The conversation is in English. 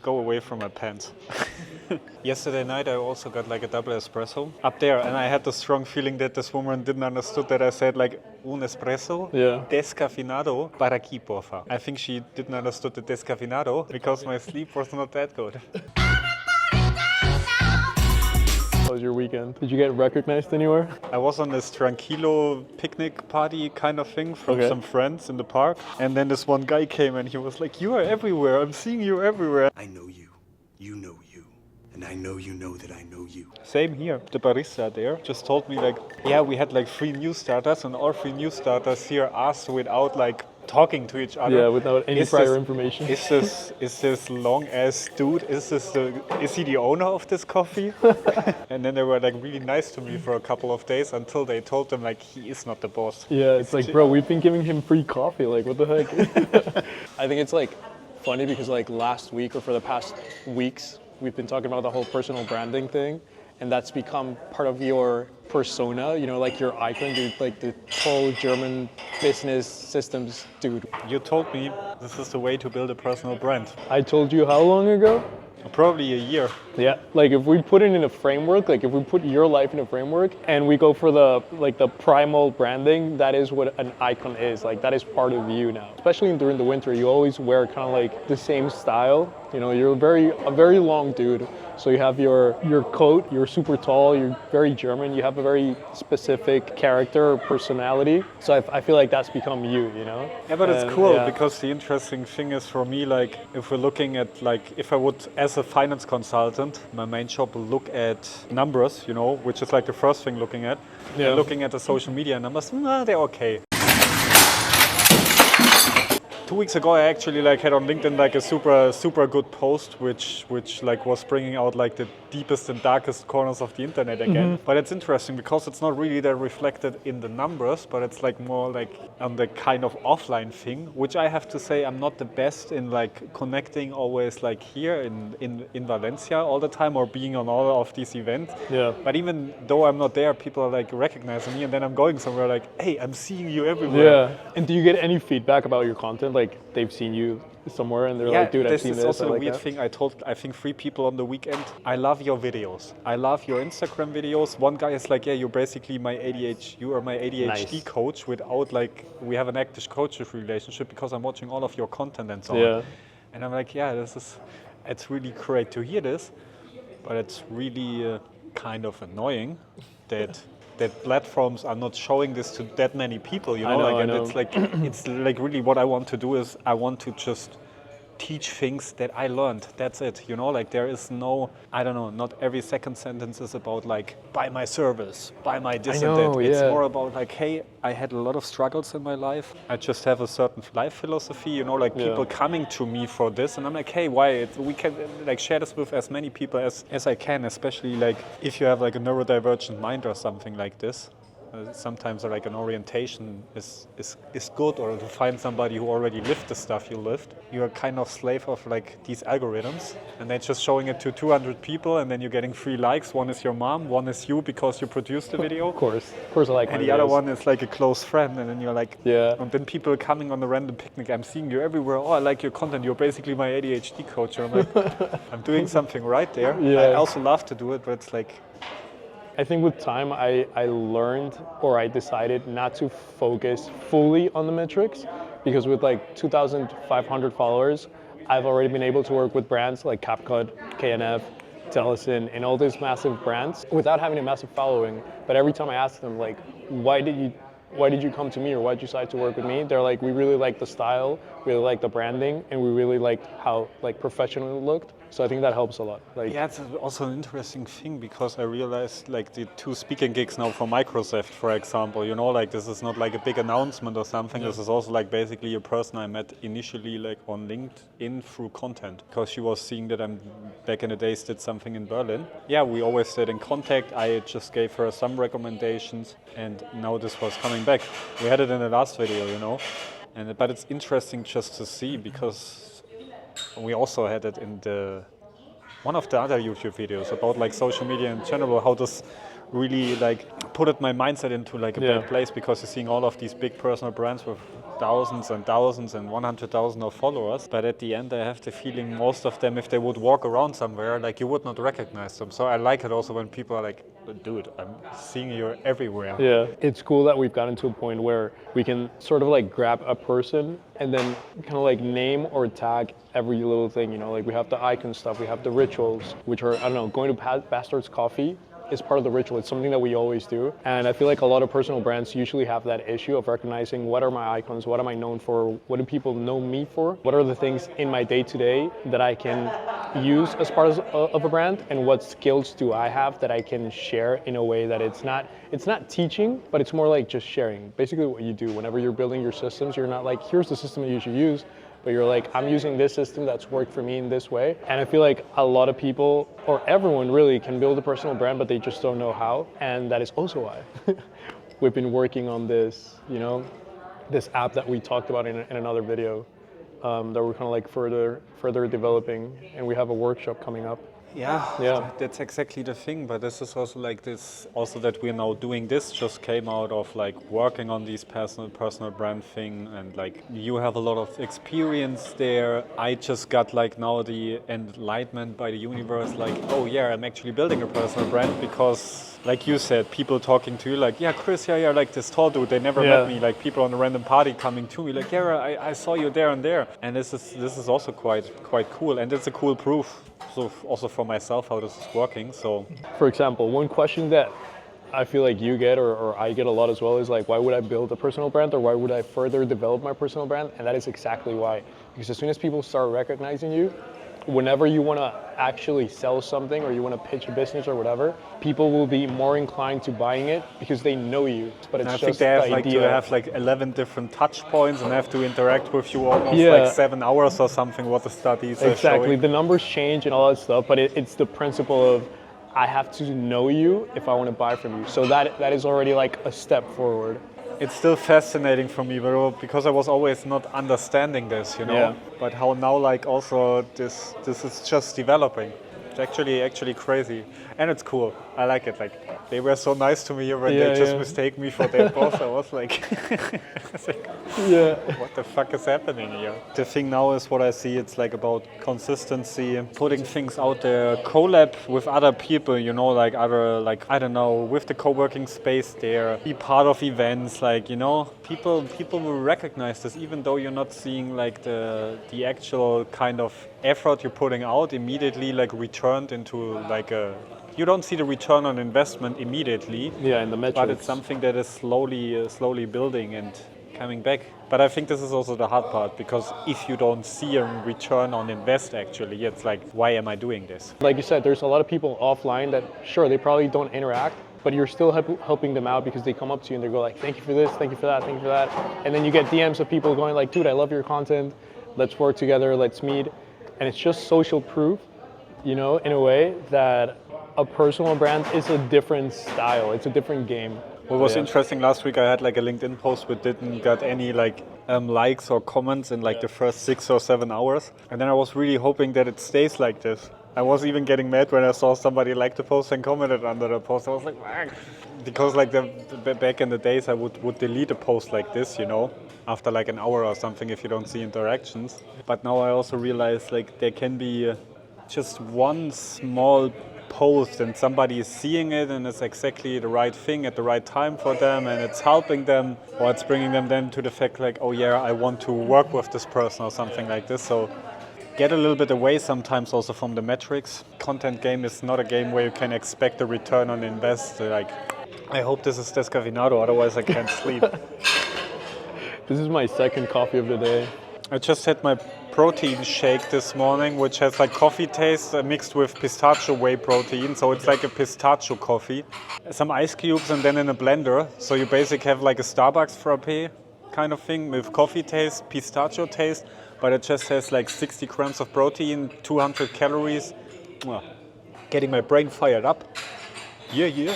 go away from my pants. Yesterday night I also got like a double espresso up there, and I had the strong feeling that this woman didn't understood that I said like un espresso descafeinado para aquí, porfa. I think she didn't understood the descafeinado because my sleep was not that good. How was your weekend? Did you get recognized anywhere? I was on this tranquilo picnic party kind of thing from some friends in the park, and then this one guy came and he was like, "You are everywhere, I'm seeing you everywhere." I know you, you know you, and I know you know that I know you. Same here. The barista there just told me like, yeah, we had like 3 new starters, and all 3 new starters here asked without like talking to each other. Yeah, without any prior information. Is this long ass dude? Is he the owner of this coffee? And then they were like really nice to me for a couple of days until they told them like he is not the boss. Yeah, it's like, bro, we've been giving him free coffee. Like, what the heck? I think it's like funny because like last week or for the past weeks, we've been talking about the whole personal branding thing, and that's become part of your persona, you know, like your icon, dude, like the whole German business systems dude. You told me this is the way to build a personal brand. I told you how long ago? Probably a year. Yeah, like if we put it in a framework, like if we put your life in a framework and we go for the primal branding, that is what an icon is. Like that is part of you now. Especially during the winter, you always wear kind of like the same style. You know, you're a very long dude. So you have your coat, you're super tall, you're very German, you have a very specific character or personality. So I feel like that's become you know? Yeah, but it's cool because the interesting thing is for me, like if we're looking at like, if I would, as a finance consultant, my main job will look at numbers, you know, which is like the first thing looking at. Yeah. And looking at the social media numbers, they're okay. 2 weeks ago, I actually like had on LinkedIn like a super good post, which like was bringing out like the deepest and darkest corners of the internet again. Mm-hmm. But it's interesting because it's not really that reflected in the numbers, but it's like more like on the kind of offline thing, which I have to say I'm not the best in like connecting always like here in Valencia all the time or being on all of these events. Yeah. But even though I'm not there, people are like recognizing me, and then I'm going somewhere like, hey, I'm seeing you everywhere. Yeah. And do you get any feedback about your content? Like they've seen you somewhere and they're like, dude, I've seen this. This is also a like weird thing. I think 3 people on the weekend. I love your videos. I love your Instagram videos. One guy is like, yeah, you're basically you are my ADHD coach without like, we have an active coach relationship because I'm watching all of your content and so on. And I'm like, yeah, it's really great to hear this, but it's really kind of annoying that platforms are not showing this to that many people, you know. I know. It's like really what I want to do is I want to just teach things that I learned. That's it, you know. Like there is no, I don't know. Not every second sentence is about like buy my service, buy my this and that. It's more about like, hey, I had a lot of struggles in my life. I just have a certain life philosophy, you know. Like people coming to me for this, and I'm like, hey, we can like share this with as many people as I can, especially like if you have like a neurodivergent mind or something like this. Sometimes like an orientation is good, or to find somebody who already lived the stuff you lived. You're kind of slave of like these algorithms, and they're just showing it to 200 people, and then you're getting 3 likes. One is your mom, one is you because you produced the video. Of course I like. And the other one is like a close friend, and then you're like, and then people coming on a random picnic. I'm seeing you everywhere. Oh, I like your content. You're basically my ADHD coach. And I'm like, I'm doing something right there. I also love to do it, but it's like. I think with time, I learned, or I decided not to focus fully on the metrics, because with like 2,500 followers, I've already been able to work with brands like CapCut, KNF, Tellison, and all these massive brands without having a massive following. But every time I ask them, like, why did you come to me, or why did you decide to work with me? They're like, we really like the style, we really like the branding, and we really liked how like professional it looked. So I think that helps a lot. Like, yeah, it's also an interesting thing because I realized like the 2 speaking gigs now for Microsoft, for example, you know, like this is not like a big announcement or something. This is also like basically a person I met initially like on LinkedIn through content, because she was seeing that I'm back in the days did something in Berlin. Yeah, we always stayed in contact. I just gave her some recommendations, and now this was coming back. We had it in the last video, you know, but it's interesting just to see, because we also had it in one of the other YouTube videos about like social media in general, how this really like put my mindset into like a bad place, because you're seeing all of these big personal brands with thousands and thousands and 100,000 of followers, but at the end I have the feeling most of them, if they would walk around somewhere, like you would not recognize them. So I like it also when people are like, dude, I'm seeing you everywhere. Yeah, it's cool that we've gotten to a point where we can sort of like grab a person and then kind of like name or tag every little thing, you know, like we have the icon stuff, we have the rituals, which are, I don't know, going to Bastard's Coffee is part of the ritual. It's something that we always do. And I feel like a lot of personal brands usually have that issue of recognizing what are my icons, what am I known for, what do people know me for, what are the things in my day-to-day that I can use as part of a brand, and what skills do I have that I can share in a way that it's not teaching, but it's more like just sharing. Basically what you do whenever you're building your systems, you're not like, here's the system that you should use, but you're like, I'm using this system that's worked for me in this way. And I feel like a lot of people, or everyone really, can build a personal brand, but they just don't know how. And that is also why we've been working on this, you know, this app that we talked about in another video, that we're kind of like further developing, and we have a workshop coming up. Yeah, that's exactly the thing. But this is also like this, also that we're now doing this just came out of like working on these personal brand thing, and like you have a lot of experience there. I just got like now the enlightenment by the universe, like, oh yeah, I'm actually building a personal brand because, like you said, people talking to you like, yeah, Chris, yeah, like this tall dude, they never met me, like people on a random party coming to me like, yeah, I saw you there and there. And this is also quite cool, and it's a cool proof. So also for myself how this is working. So for example, one question that I feel like you get, or I get a lot as well, is like, why would I build a personal brand, or why would I further develop my personal brand? And that is exactly why. Because as soon as people start recognizing you, whenever you want to actually sell something or you want to pitch a business or whatever, people will be more inclined to buying it because they know you. But it's I just think they have the like idea. to have like 11 different touch points and have to interact with you almost like 7 hours or something, what the studies are Exactly, showing. the numbers change and all that stuff, but it's the principle of, I have to know you if I want to buy from you. So that is already like a step forward. It's still fascinating for me, because I was always not understanding this, you know. Yeah. But how now, like, also this is just developing. It's actually crazy, and it's cool. I like it. Like, they were so nice to me when they just mistake me for their boss. I was like, what the fuck is happening here? The thing now is what I see. It's like about consistency, putting things out there, collab with other people, you know, like other, like, I don't know, with the co-working space there, be part of events, like, you know, people will recognize this, even though you're not seeing like the actual kind of effort you're putting out immediately, like returned into like a. You don't see the return on investment immediately. Yeah, in the metrics. But it's something that is slowly building and coming back. But I think this is also the hard part, because if you don't see a return on invest, actually, it's like, why am I doing this? Like you said, there's a lot of people offline that, sure, they probably don't interact, but you're still helping them out because they come up to you and they go like, thank you for this, thank you for that, thank you for that. And then you get DMs of people going like, dude, I love your content. Let's work together, let's meet. And it's just social proof, you know, in a way that a personal brand is a different style. It's a different game. What was interesting last week, I had like a LinkedIn post which didn't get any like likes or comments in like the first 6 or 7 hours. And then I was really hoping that it stays like this. I was even getting mad when I saw somebody like the post and commented under the post. I was like, "Wah." Because like back in the days I would delete a post like this, you know, after like an hour or something if you don't see interactions. But now I also realize like there can be just one small post and somebody is seeing it and it's exactly the right thing at the right time for them, and it's helping them, or it's bringing them then to the fact like, oh yeah, I want to work with this person or something like this. So get a little bit away sometimes also from the metrics. Content game is not a game where you can expect a return on invest. Like, I hope this is Descafeinado, otherwise I can't sleep. This is my second coffee of the day. I just had my protein shake this morning, which has like coffee taste mixed with pistachio whey protein. So it's like a pistachio coffee. Some ice cubes and then in a blender. So you basically have like a Starbucks frappe kind of thing with coffee taste, pistachio taste, but it just has like 60 grams of protein, 200 calories. Getting my brain fired up. Yeah.